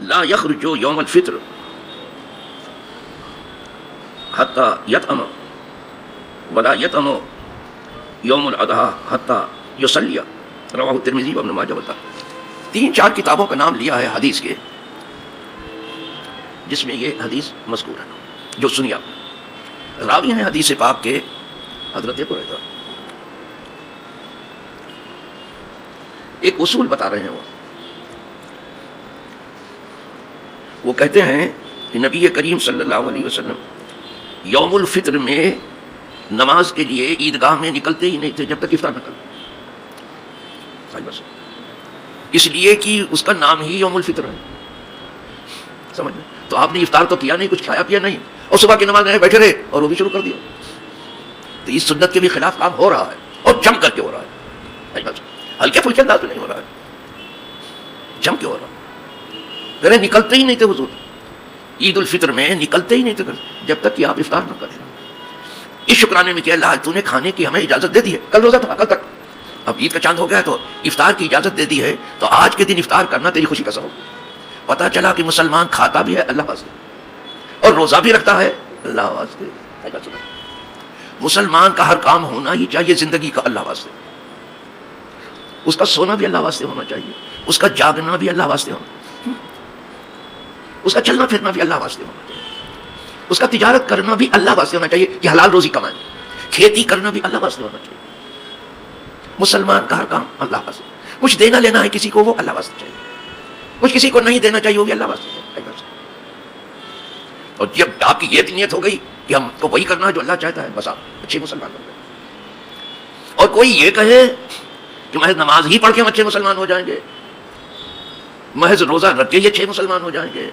لا یخرج یوم الفطر حتی یطعم ولا یطعم یوم الاضحیٰ حتی یصلی، رواہ ترمذی و ابن ماجہ بتا. 3-4 کتابوں کا نام لیا ہے حدیث کے جس میں یہ حدیث مذکور ہے جو سنی آپ نے. راوی ہیں حدیث پاک کے حضرت برید. ایک اصول بتا رہے ہیں وہ کہتے ہیں کہ نبی کریم صلی اللہ علیہ وسلم یوم الفطر میں نماز کے لیے عیدگاہ میں نکلتے ہی نہیں تھے جب تک افطار نہ کریں. بس اس لیے کہ اس کا نام ہی یوم الفطر ہے. سمجھ میں؟ تو آپ نے افطار تو کیا نہیں، کچھ کھایا پیا نہیں، اور صبح کی نماز میں بیٹھے رہے اور وہ بھی شروع کر دیا. تو اس سنت کے بھی خلاف کام ہو رہا ہے اور جم کر کے ہو رہا ہے. ہلکے پھلکے انداز میں نہیں ہو رہا ہے، جم کے ہو رہا ہے. ارے نکلتے ہی نہیں تھے حضور عید الفطر میں، نکلتے ہی نہیں تھے جب تک کہ آپ افطار نہ کریں. اس شکرانے میں کہ اللہ تو نے کھانے کی ہمیں اجازت دے دی ہے. کل روزہ تھا، کل تک، اب عید کا چاند ہو گیا ہے تو افطار کی اجازت دے دی ہے، تو آج کے دن افطار کرنا تیری خوشی کا سبب. پتہ چلا کہ مسلمان کھاتا بھی ہے اللہ واسطے اور روزہ بھی رکھتا ہے اللہ واسطے. مسلمان کا ہر کام ہونا ہی چاہیے زندگی کا اللہ واسطے. اس کا سونا بھی اللہ واسطے ہونا چاہیے، اس کا جاگنا بھی اللہ واسطے ہونا، اس کا چلنا پھرنا بھی اللہ واسطے ہونا چاہیے، اس کا تجارت کرنا بھی اللہ واسطے ہونا چاہیے کہ حلال روزی کمائیں، کھیتی کرنا بھی اللہ واسطے ہونا چاہیے. مسلمان کا ہر کام اللہ واسطے. کچھ دینا لینا ہے کسی کو وہ اللہ واسطے چاہیے، کچھ کسی کو نہیں دینا چاہیے وہ بھی اللہ واسطے چاہیے. اور جب آپ کی یہ نیت ہو گئی کہ ہم کو وہی کرنا ہے جو اللہ چاہتا ہے، بس آپ اچھے مسلمان بن گئے. اور کوئی یہ کہے کہ محض نماز ہی پڑھ کے ہم اچھے مسلمان ہو جائیں گے، محض روزہ رکھ کے یہ اچھے مسلمان ہو جائیں گے،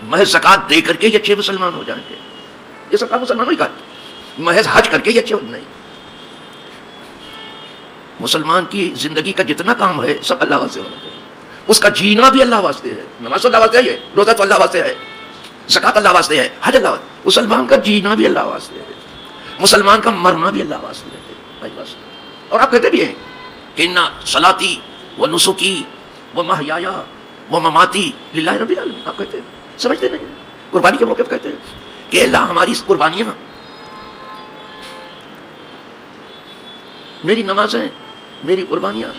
محض زکوٰۃ دے کر کے یہ اچھے مسلمان ہو جائیں گے، یہ سب کام مسلمان نہیں کہا، محض حج کر کے یہ اچھے نہیں. مسلمان کی زندگی کا جتنا کام ہے سب اللہ واسطے ہونا چاہیے. اس کا جینا بھی اللہ واسطے ہے، نماز تو اللہ واسطے ہے، روزہ تو اللہ واسطے ہے، زکوٰۃ اللہ واسطے ہے، حج اللہ واسطے. مسلمان کا جینا بھی اللہ واسطے ہے، مسلمان کا مرنا بھی اللہ واسطے ہے. اور آپ کہتے بھی ہیں کہ ان صلاتی و نسکی و محیایا و مماتی للہ رب العالمین. آپ کہتے ہیں، سمجھتے نہیں، قربانی کے موقع پہ کہتے ہیں کہ اللہ ہماری قربانیاں، میری نمازیں، میری قربانیاں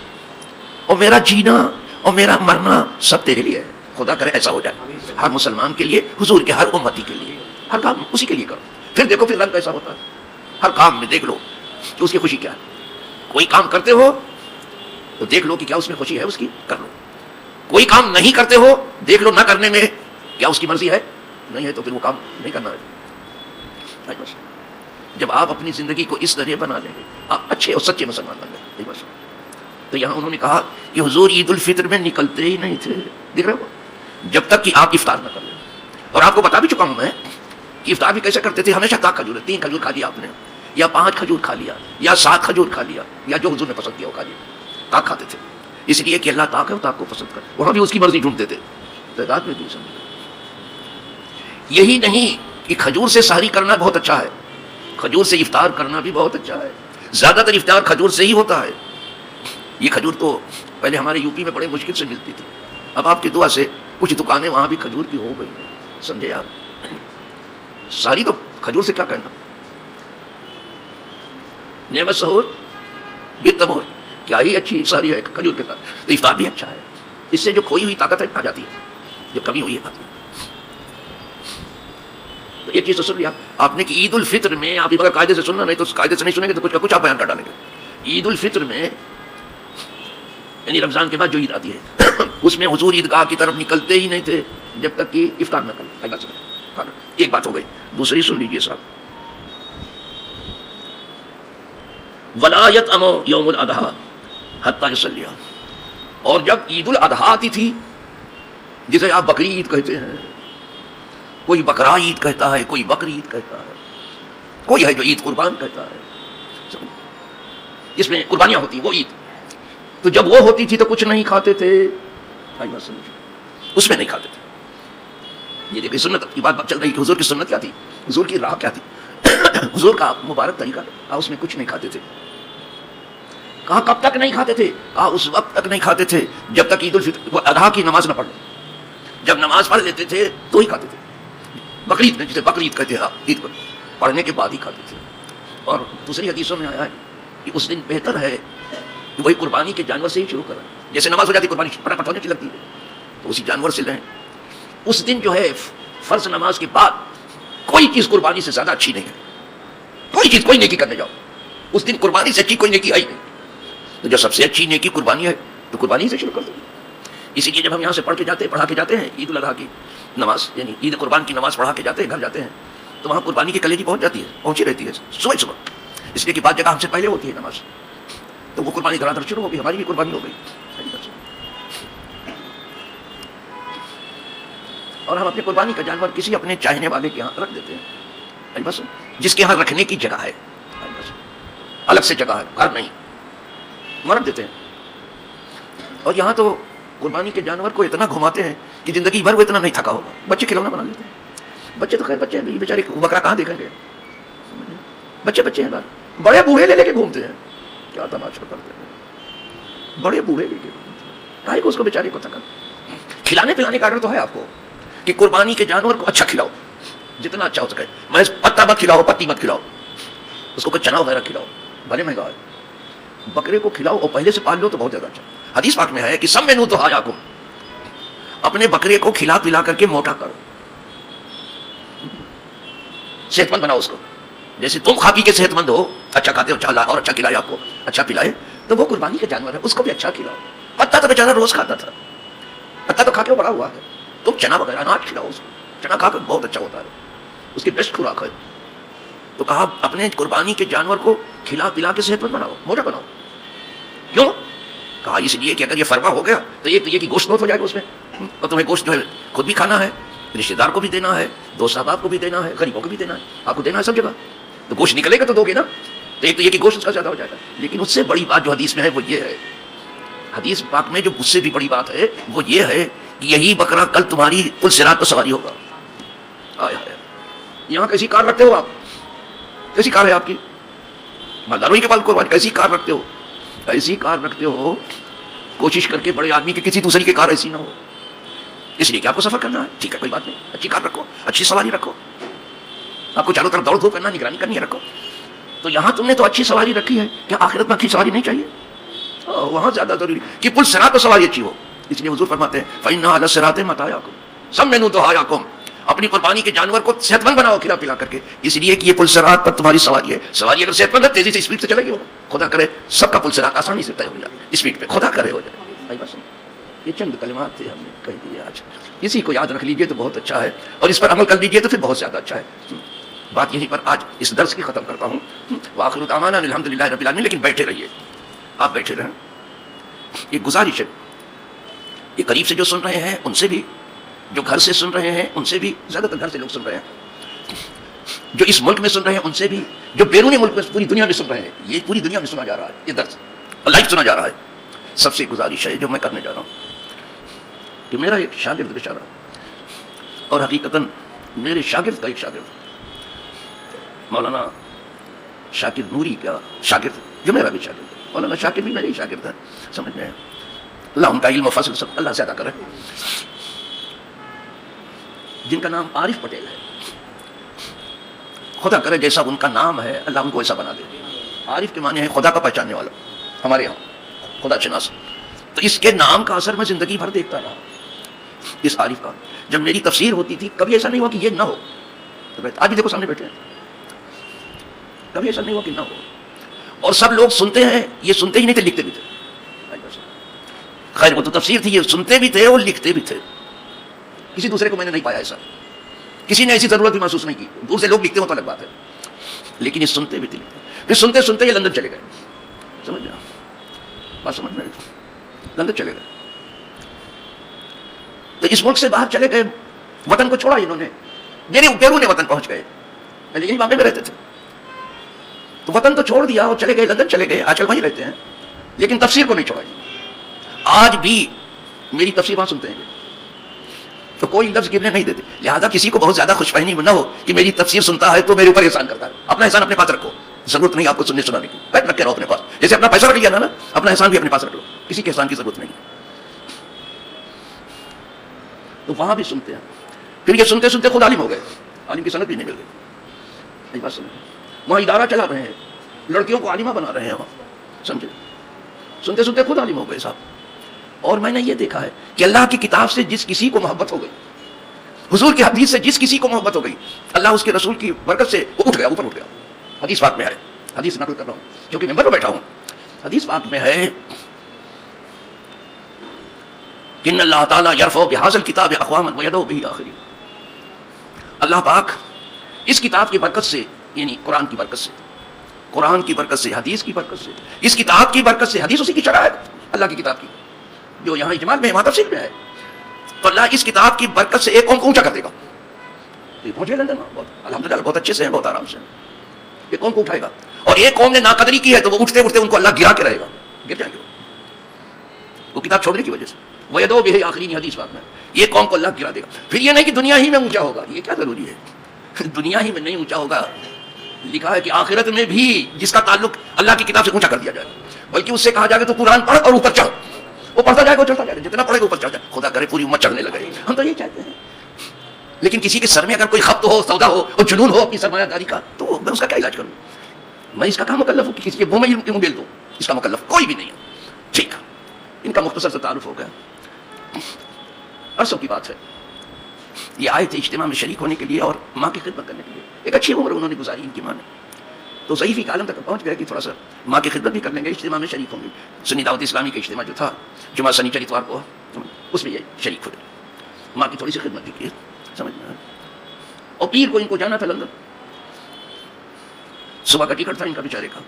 اور میرا جینا اور میرا مرنا سب تیرے لیے ہے. خدا کرے ایسا ہو جائے ہر مسلمان کے لیے، حضور کے ہر امتی کے لیے. ہر کام اسی کے لیے کرو، پھر دیکھو پھر رنگ کیسا ہوتا ہے. ہر کام میں دیکھ لو کہ اس کی خوشی کیا ہے. کوئی کام کرتے ہو تو دیکھ لو کہ کیا اس میں خوشی ہے، اس کی کر لو. کوئی کام نہیں کرتے ہو دیکھ لو نہ کرنے میں کیا اس کی مرضی ہے، نہیں ہے تو پھر وہ کام نہیں کرنا ہے. جب آپ اپنی زندگی کو اس طرح بنا لیں گے آپ اچھے اور سچے مسلمان بن گئے. تو یہاں انہوں نے کہا کہ حضور عید الفطر میں نکلتے ہی نہیں تھے، دیکھ رہے ہو، جب تک کہ آپ افطار نہ کر لیں. اور آپ کو بتا بھی چکا ہوں میں کہ افطار بھی کیسے کرتے تھے. ہمیشہ تاک کھجور، 3 کھجور کھا لیا آپ نے، یا 5 کھجور کھا لیا، یا 7 کھجور کھا لیا، یا جو حضور نے پسند کیا وہ کھا لیا. تاک کھاتے تھے اس لیے کہ اللہ تاک ہے، وہ تاک کو پسند کرے. وہاں بھی اس کی مرضی ڈھونڈتے تھے. تعداد میں یہی نہیں کہ کھجور سے سحری کرنا بہت اچھا ہے، کھجور سے افطار کرنا بھی بہت اچھا ہے. زیادہ تر افطار کھجور سے ہی ہوتا ہے. یہ کھجور تو پہلے ہمارے یوپی میں بڑے مشکل سے ملتی تھی، اب آپ کی دعا سے کچھ دکانیں وہاں بھی کھجور کی ہو گئی ہیں. سمجھے آپ؟ ساری تو کھجور سے کیا کہنا. نعمت سحور بالتمور، کیا ہی اچھی ساری ہے کھجور کے ساتھ. تو افطار بھی اچھا ہے، اس سے جو کھوئی ہوئی طاقت ہے آ جاتی ہے، جو کمی ہوئی ہے. تو یہ چیز تو سن لیا آپ نے کہ عید الفطر میں آپ اگر قاعدے سے سننا، نہیں تو قاعدے سے نہیں سنیں گے تو کچھ کا کچھ آپ بیان کر ڈالیں گے. عید الفطر میں یعنی رمضان کے بعد جو عید آتی ہے اس میں حضور عیدگاہ کی طرف نکلتے ہی نہیں تھے جب تک کہ افطار نہ کریں. ایک بات ہو گئی. دوسری سن لیجیے صاحب، ولا یطعم یوم الاضحیٰ حتی یصلی. اور جب عید الاضحیٰ آتی تھی جسے آپ بقری عید کہتے ہیں، کوئی بقرا عید کہتا ہے، کوئی بکری عید کہتا ہے، کوئی ہے جو عید قربان کہتا ہے، جس میں قربانیاں ہوتی ہیں وہ عید. تو جب وہ ہوتی تھی تو کچھ نہیں کھاتے تھے، اس میں نہیں کھاتے تھے. یہ دیکھیں سنت کی بات چل رہی کہ حضور کی سنت کیا تھی، حضور کی راہ کیا تھی، حضور کا مبارک طریقہ، اس میں کچھ نہیں کھاتے تھے. کہا کب تک نہیں کھاتے تھے؟ کہا اس وقت تک نہیں کھاتے تھے جب تک عید الفطر اضحیٰ کی نماز نہ پڑھ لیں. جب نماز پڑھ لیتے تھے تو ہی کھاتے تھے. بقرعید جسے بقرعید کہتے ہیں عید پر پڑھنے کے بعد ہی کھاتے تھے. اور دوسری حدیثوں میں آیا ہے کہ اس دن بہتر ہے کہ وہی قربانی کے جانور سے ہی شروع کریں. جیسے نماز ہو جاتی قربانی پٹاپٹ ہونے کی لگتی ہے تو اسی جانور سے لیں. اس دن جو ہے فرض نماز کے بعد کوئی چیز قربانی سے زیادہ اچھی نہیں ہے. کوئی چیز کوئی نیکی کرنے جاؤ اس دن قربانی سے اچھی کوئی نیکی آئی نہیں. تو جو سب سے اچھی نیکی قربانی ہے تو قربانی سے شروع کر دو. اسی لیے جب ہم یہاں سے پڑھا کے جاتے ہیں عید الاضحیٰ کی نماز یعنی عید قربان کی نماز پڑھا کے جاتے ہیں گھر جاتے ہیں تو وہاں قربانی کی کلیجی پہنچ جاتی ہے پہنچی رہتی ہے صبح صبح. اس لیے کہ بعد جگہ ہم سے پہلے ہوتی ہے نماز تو وہ قربانی دھڑا دھڑ شروع ہو گئی. ہماری بھی قربانی ہو گئی اور ہم اپنی قربانی کا جانور کسی اپنے چاہنے والے کے یہاں رکھ دیتے ہیں بس جس کے یہاں رکھنے کی جگہ ہے بس الگ سے جگہ ہے گھر نہیں وہاں رکھ دیتے ہیں. اور یہاں تو قربانی کے جانور کو اتنا گھماتے ہیں کہ زندگی بھر وہ اتنا نہیں تھکا ہوگا. بچے کھلونا بنا لیتے ہیں. بچے تو خیر بچے ہیں بیچارے بکرا کہاں دیکھیں گے. بچے ہیں بڑے بوڑھے لے کے گھومتے ہیں کیا تماشا کرتے ہیں. بڑے بوڑھے لے کے گھومتے ہیں اس کو بیچارے کو تھکا. کھلانے پلانے کا آرڈر تو ہے آپ کو کہ قربانی کے جانور کو اچھا کھلاؤ جتنا اچھا ہو سکے. میں پتا مت کھلاؤ پتی مت کھلاؤ اس کو کچھ چنا وغیرہ کھلاؤ بھلے مہنگا ہے. بکرے کو کھلاؤ اور پہلے سے پال لو تو بہت زیادہ اچھا. حدیث پاک میں ہے کہ سب مینو تو حیاکم اپنے بکرے کو کھلا پلا کر کے موٹا کرو صحت مند بناؤ اس کو. جیسے تم کھا پی کے صحت مند ہو اچھا کھاتے ہو اچھا اور اچھا کھلائے آپ کو اچھا پلائے تو وہ قربانی کا جانور ہے اس کو بھی اچھا کھلاؤ. پتا تو بیچارہ روز کھاتا تھا پتا تو کھا کے بڑا ہوا ہے. تم چنا وغیرہ اناج کھلاؤ اس کو. چنا کھا کر بہت اچھا ہوتا ہے اس کی بیسٹ خوراک ہے. تو کہا اپنے قربانی کے جانور کو کھلا پلا کے صحت مند بناؤ موٹا بناؤ. کیوں؟ کہا اس لیے کہ اگر یہ فرما ہو گیا تو ایک تو یہ کہ گوشت بہت ہو جائے گا اس میں اور تمہیں گوشت جو ہے خود بھی کھانا ہے رشتے دار کو بھی دینا ہے دوست احباب کو بھی دینا ہے غریبوں کو بھی دینا ہے آپ کو دینا ہے سب جگہ. تو گوشت نکلے گا تو دو گے نا. تو ایک تو یہ کہ گوشت اس کا زیادہ ہو جائے گا. لیکن اس سے بڑی بات جو حدیث میں ہے وہ یہ ہے حدیث پاک میں جو اس سے بھی بڑی بات ہے وہ یہ ہے کہ یہی بکرا کل تمہاری پل صراط پر سواری ہوگا. یہاں کیسی کار رکھتے ہو آپ؟ کیسی کار ہے آپ کی؟ مالداروں کے پاس قربانی کیسی کار رکھتے ہو؟ ایسی کار رکھتے ہو کوشش کر کے بڑے آدمی کی کسی دوسری کی کار ایسی نہ ہو. اس لیے کہ آپ کو سفر کرنا ہے ٹھیک ہے کوئی بات نہیں اچھی کار رکھو اچھی سواری رکھو. آپ کو چاروں طرف دوڑ دھوپ کرنا نگرانی کرنی ہے رکھو. تو یہاں تم نے تو اچھی سواری رکھی ہے کیا آخرت میں اچھی سواری نہیں چاہیے؟ وہاں زیادہ ضروری کہ پل صراط پر سواری اچھی ہو. اس لیے حضور فرماتے ہیں فَإِنَّا عَلَى الصِّرَاطِ مَتَاعَكُمْ سَمِّنُوا دُعَاءَكُمْ اپنی قربانی کے جانور کو صحت مند بناؤ کھلا پلا کر کے. اس لیے کہ یہ پل صراط پر تمہاری سواری ہے. سواری اگر صحت مند ہے تیزی سے اسپیڈ سے چلے گی خدا کرے سب کا پل صراط آسانی سے طے ہو جائے اسپیڈ پہ خدا کرے ہو جائے. بس یہ چند کلمات تھے ہم نے کہہ دیے آج. اسی کو یاد رکھ لیجئے تو بہت اچھا ہے اور اس پر عمل کر لیجئے تو پھر بہت زیادہ اچھا ہے. بات یہیں پر آج اس درس کی ختم کرتا ہوں. وآخر دعوانا الحمدللہ رب العالمین. لیکن بیٹھے رہیے آپ بیٹھے رہیں. یہ گزارش ہے یہ قریب سے جو سن رہے ہیں ان سے بھی جو گھر سے سن رہے ہیں ان سے بھی زیادہ تر گھر سے لوگ سن رہے ہیں جو اس ملک میں سن رہے ہیں ان سے بھی جو بیرونی ملک میں پوری دنیا میں سن رہے ہیں. یہ پوری دنیا میں سنا جا رہا ہے یہ درس لائیو سنا جا رہا ہے. سب سے گزارش ہے جو میں کرنے جا رہا ہوں کہ میرا ایک شاگرد بیچارہ اور حقیقتاً میرے شاگرد کا ایک شاگرد مولانا شاکر نوری کا شاگرد جو میرا بھی شاگرد ہے. مولانا شاکر بھی میرے ہی شاگرد ہے سمجھ میں اللہ ان کا علم و فضل سب اللہ زیادہ کرے. جن کا نام عارف پٹیل ہے خدا کرے جیسا ان کا نام ہے اللہ ان کو ایسا بنا دے. عارف کے معنی ہے خدا کا پہچاننے والا ہمارے یہاں خدا شناس. تو اس کے نام کا اثر میں زندگی بھر دیکھتا رہا. اس عارف کا جب میری تفسیر ہوتی تھی کبھی ایسا نہیں ہوا کہ یہ نہ ہو. تو آج بھی دیکھو سامنے بیٹھے ہیں کبھی ایسا نہیں ہوا کہ نہ ہو. اور سب لوگ سنتے ہیں یہ سنتے ہی نہیں تھے لکھتے بھی تھے. خیر وہ تو تفسیر تھی یہ سنتے بھی تھے اور لکھتے بھی تھے. کسی دوسرے کو میں نے نہیں پایا ایسا. کسی نے ایسی ضرورت بھی محسوس نہیں کی. دور سے لوگ لکھتے ہو تو الگ بات ہے لیکن یہ سنتے بھی تھے لکھتے. پھر سنتے سنتے یہ لندن چلے گئے. سمجھ گیا بات سمجھ میں لندن چلے گئے. تو اس ملک سے باہر چلے گئے وطن کو چھوڑا انہوں نے. بیرون وطن پہنچ گئے. پہلے یہی بامبے میں رہتے تھے تو وطن تو چھوڑ دیا اور چلے گئے لندن چلے گئے. آج کل وہیں رہتے ہیں لیکن تفسیر کو نہیں چھوڑا. آج بھی میری تفسیر وہاں سنتے ہیں تو کوئی لفظ گرنے نہیں دیتے. لہذا کسی کو بہت زیادہ خوش فہمی نہ ہو کہ میری تفسیر سنتا ہے تو میرے اوپر احسان کرتا ہے. اپنا احسان اپنے پاس رکھو. ضرورت نہیں آپ کو سننے سنانے کی، بیٹھ رکھ کے رہو اپنے پاس. جیسے اپنا پیسہ رکھ لیا نا، اپنا احسان بھی اپنے پاس رکھ لو، کسی کے احسان کی ضرورت نہیں. تو وہاں بھی سنتے ہیں. پھر یہ سنتے سنتے خود عالم ہو گئے، عالم کی سند بھی نہیں مل گئی. بات سمجھ، وہاں ادارہ چلا رہے ہیں، لڑکیوں کو عالمہ بنا رہے ہیں وہاں، سمجھے؟ سنتے سنتے خود عالم ہو گئے صاحب. اور میں نے یہ دیکھا ہے کہ اللہ کی کتاب سے جس کسی کو محبت ہو گئی، حضور کی حدیث سے جس کسی کو محبت ہو گئی، اللہ اس کے رسول کی برکت سے وہ اٹھ گیا، اوپر اٹھ گیا. حدیث پاک میں ہے، حدیث نقل کر رہا ہوں کیونکہ ممبر پر بیٹھا ہوں. حدیث پاک میں ہے کہ ان اللہ تعالیٰ یرفع بہذا الکتاب اقواما ویدعو بہ آخرین. اللہ پاک اس کتاب کی برکت سے، یعنی قرآن کی برکت سے، قرآن کی برکت سے، حدیث کی برکت سے، اس کتاب کی برکت سے، حدیث اسی کی شرح ہے اللہ کی کتاب کی جو یہاں اجمال میں وہاں تفصیل میں ہے. تو اللہ اس کتاب کی برکت سے ایک قوم کو اونچا کر دے گا. یہ پہنچے لندن میں الحمدللہ بہت اچھے سے ہیں، بہت آرام سے ایک قوم کو اٹھائے گا. اور ایک قوم نے ناقدری کی ہے تو وہ اٹھتے اٹھتے ان کو اللہ گرا کے رہے گا، گر جائیں گے وہ کتاب چھوڑنے کی وجہ سے. وَيَدْعُو بِهِ آخرین حدیث بات میں یہ قوم کو اللہ گرا دے گا. پھر یہ نہیں کہ دنیا ہی میں اونچا ہوگا، یہ کیا ضروری ہے؟ دنیا ہی میں نہیں اونچا ہوگا، لکھا ہے کہ آخرت میں بھی جس کا تعلق اللہ کی کتاب سے اونچا کر دیا جائے گا، بلکہ اس سے کہا جائے گا تو قرآن پڑھ اور اوپر چڑھ. وہ پڑھتا جائے گا، وہ چڑھتا جائے گا، جتنا پڑھے گا اوپر چڑھ جائے. خدا کرے پوری امت چڑھنے لگے. ہم تو یہی چاہتے ہیں. لیکن کسی کے سر میں اگر کوئی خبط ہو، سودا ہو اور جنون ہو اپنی سرمایہ داری کا، تو میں اس کا کیا علاج کروں؟ میں اس کا کہاں مکلف ہوں کہ کسی کے منہ میں کیوں بیل دوں؟ اس کا مکلف کوئی بھی نہیں ہے. ٹھیک ہے، ان کا مختصر سے تعارف ہو گیا. عرصوں کی بات ہے، یہ آئے تھے اجتماع میں شریک ہونے کے لیے اور ماں کی خدمت کرنے کے لیے. ایک اچھی عمر انہوں نے گزاری ان کی ماں نے، تو ضعیفی کا عالم تک پہنچ گیا کہ تھوڑا سا ماں کی خدمت بھی کر لیں گے، اجتماع میں شریک ہوں گے. سنی دعوت اسلامی کا اجتماع جو تھا جمعہ سنیچر اتوار کو، اس میں یہ شریک ہوئے، ماں کی تھوڑی سی خدمت بھی کی، سمجھ میں. اور پیر کو ان کو جانا تھا لندن، صبح کا ٹکٹ تھا ان کا بیچارے کا،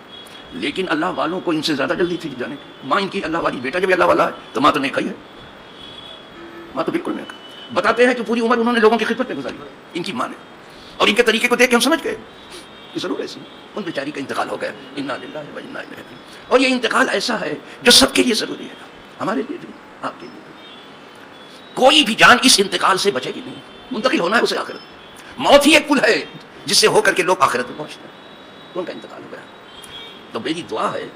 لیکن اللہ والوں کو ان سے زیادہ جلدی تھی جانے کی. ماں ان کی اللہ والی، بیٹا جب اللہ والا ہے تو ماں تو نیک ہی ہے، ماں تو بالکل نیک. بتاتے ہیں کہ پوری عمر انہوں نے لوگوں کی خدمت میں گزاری ان کی ماں نے، اور ان کے طریقے کو دیکھ کے ہم سمجھ گئے کہ ضرور ایسی ان بیچاری کا انتقال ہو گیا. انا للہ و انا الیہ راجعون. اور یہ انتقال ایسا ہے جو سب کے لیے ضروری ہے، ہمارے لیے بھی، آپ کے لیے بھی. کوئی بھی جان اس انتقال سے بچے گی نہیں، منتقل ہونا ہے اسے آخرت. موت ہی ایک پل ہے جس سے ہو کر کے لوگ آخرت میں پہنچتے ہیں. ان کا انتقال ہو گیا. تو میری دعا ہے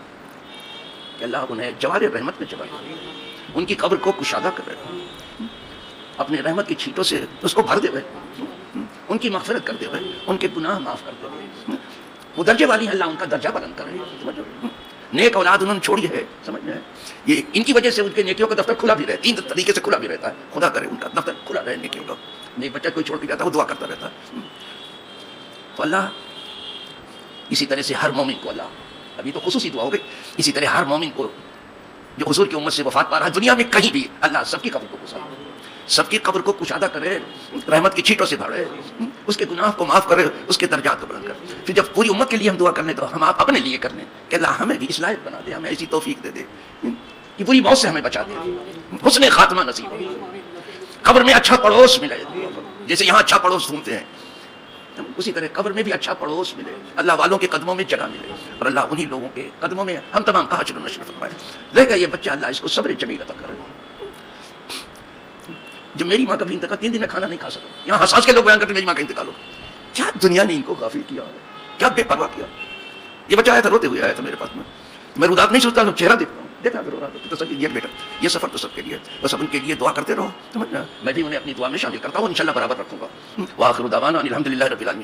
کہ اللہ انہیں جوار رحمت میں جگائے، ان کی قبر کو کشادہ کر رہے، اپنے رحمت کی چھینٹوں سے اس کو بھر دے ہوئے، ان کی مغفرت کر دے ہوئے، ان کے گناہ معاف کر دے ہوئے. وہ درجے والی ہے، اللہ ان کا درجہ بلند کرے. سمجھو، نیک اولاد انہوں نے چھوڑی ہے، سمجھ میں. یہ ان کی وجہ سے ان کے نیکیوں کا دفتر کھلا بھی رہتا ہے، 3 طریقے سے کھلا بھی رہتا ہے. خدا کرے ان کا دفتر کھلا رہے نیکیوں کا. نیک بچہ کوئی چھوڑ کے جاتا ہے وہ دعا کرتا رہتا ہے. تو اللہ اسی طرح سے ہر مومن کو، اللہ ابھی تو خصوصی دعا ہو گئی، اسی طرح ہر مومن کو جو حضور کی امت سے وفات پا رہا ہے دنیا میں کہیں بھی، اللہ سب کی قبر کو گزارے، سب کی قبر کو کشادہ کرے، رحمت کی چھینٹوں سے بھرے، اس کے گناہ کو معاف کرے، اس کے درجات کو بلند کرے. پھر جب پوری امت کے لیے ہم دعا کرنے تو ہم آپ اپنے لیے کرنے کہ اللہ ہمیں بھی اس لائق بنا دے، ہمیں ایسی توفیق دے دے کہ بری موت سے ہمیں بچا دے، حسن خاتمہ نصیب ہو، قبر میں اچھا پڑوس ملے. جیسے یہاں اچھا پڑوس ڈھونڈتے ہیں اسی طرح قبر میں بھی اچھا پڑوس ملے، اللہ والوں کے قدموں میں جگہ ملے، اور اللہ انہی لوگوں کے قدموں میں ہم تمام کا حشر و نشر فرمائے. رہے گا یہ بچہ، اللہ اس کو صبر جمیل عطا کرے. جو میری ماں کا بھی انتقال 3 دن میں کھانا نہیں کھا سکا، یہاں ہنس کے لوگ بیان کرتے میری ماں کا انتقال ہو. کیا دنیا نے ان کو غافل کیا، کیا بے پرواہ کیا. یہ بچہ آیا تھا، روتے ہوئے آیا تھا میرے پاس میں رودات نہیں سوچتا، چہرہ دیکھتا ہوں، دیکھا کرو رات تو یہ بیٹا یہ سفر تو سب کے لیے، بس اب ان کے لیے دعا کرتے رہو، سمجھنا. میں بھی انہیں اپنی دعا میں شامل کرتا ہوں، انشاءاللہ برابر رکھوں گا. وآخر دعوانا الحمدللہ رب العالمین.